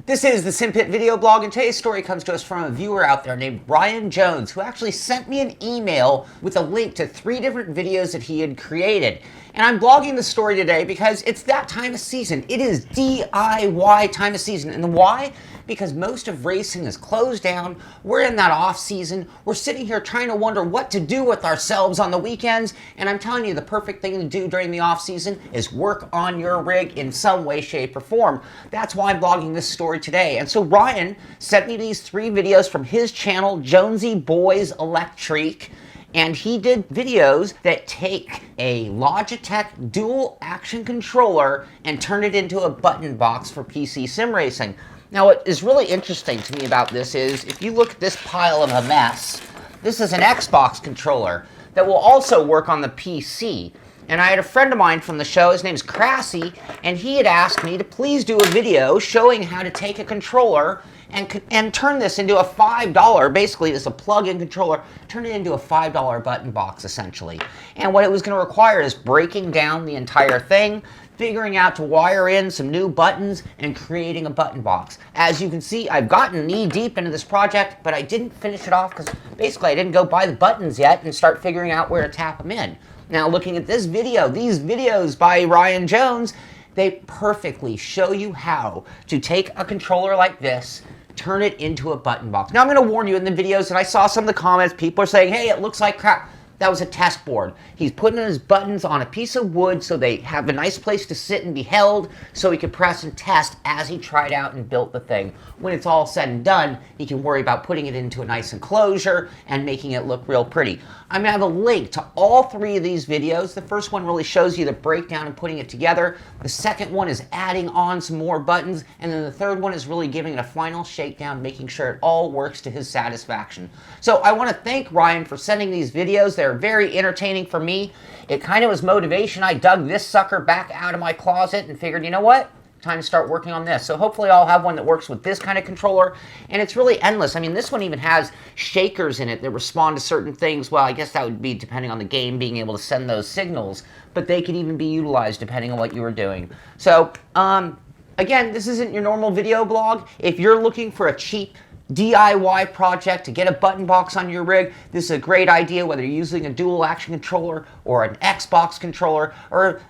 This is the Simpit video blog, and today's story comes to us from a viewer out there named Ryan Jones, who actually sent me an email with a link to 3 different videos that he had created. And I'm blogging the story today because it's that time of season. It is DIY time of season. And why? Because most of racing is closed down. We're in that off season. We're sitting here trying to wonder what to do with ourselves on the weekends. And I'm telling you, the perfect thing to do during the off season is work on your rig in some way, shape, or form. That's why I'm blogging this story today. And so Ryan sent me these 3 videos from his channel, Jonesy Boys Electric. And he did videos that take a Logitech dual action controller and turn it into a button box for PC sim racing. Now, what is really interesting to me about this is, if you look at this pile of a mess, this is an Xbox controller that will also work on the PC. And I had a friend of mine from the show, his name's Crassy, and he had asked me to please do a video showing how to take a controller and turn this into a $5, basically it's a plug-in controller, turn it into a $5 button box essentially. And what it was going to require is breaking down the entire thing, figuring out to wire in some new buttons, and creating a button box. As you can see, I've gotten knee deep into this project, but I didn't finish it off because basically I didn't go buy the buttons yet and start figuring out where to tap them in. Now, looking at this video, these videos by Ryan Jones, they perfectly show you how to take a controller like this, turn it into a button box. Now, I'm going to warn you, in the videos, and I saw some of the comments, people are saying, hey, it looks like crap. That was a test board. He's putting his buttons on a piece of wood so they have a nice place to sit and be held so he could press and test as he tried out and built the thing. When it's all said and done, he can worry about putting it into a nice enclosure and making it look real pretty. I'm going to have a link to all 3 of these videos. The first one really shows you the breakdown and putting it together. The second one is adding on some more buttons. And then the third one is really giving it a final shakedown, making sure it all works to his satisfaction. So I want to thank Ryan for sending these videos. They're very entertaining for me. It kind of was motivation. I dug this sucker back out of my closet and figured, you know what? Time to start working on this. So hopefully I'll have one that works with this kind of controller. And it's really endless. I mean, this one even has shakers in it that respond to certain things. Well, I guess that would be depending on the game being able to send those signals. But they could even be utilized depending on what you were doing. So, again, this isn't your normal video blog. If you're looking for a cheap DIY project to get a button box on your rig, this is a great idea, whether you're using a dual action controller or an Xbox controller, or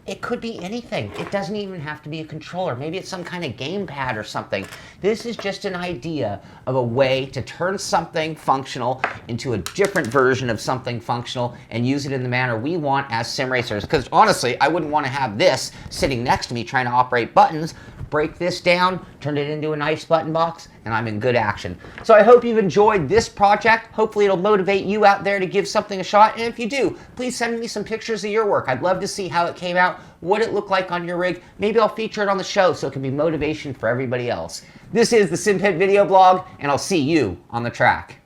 it could be anything. It doesn't even have to be a controller. Maybe it's some kind of gamepad or something. This is just an idea of a way to turn something functional into a different version of something functional and use it in the manner we want as sim racers. Because honestly, I wouldn't want to have this sitting next to me trying to operate buttons. Break this down, turn it into a nice button box, and I'm in good action. So I hope you've enjoyed this project. Hopefully it'll motivate you out there to give something a shot. And if you do, please send me some pictures of your work. I'd love to see how it came out, what it looked like on your rig. Maybe I'll feature it on the show so it can be motivation for everybody else. This is the Simpit video blog, and I'll see you on the track.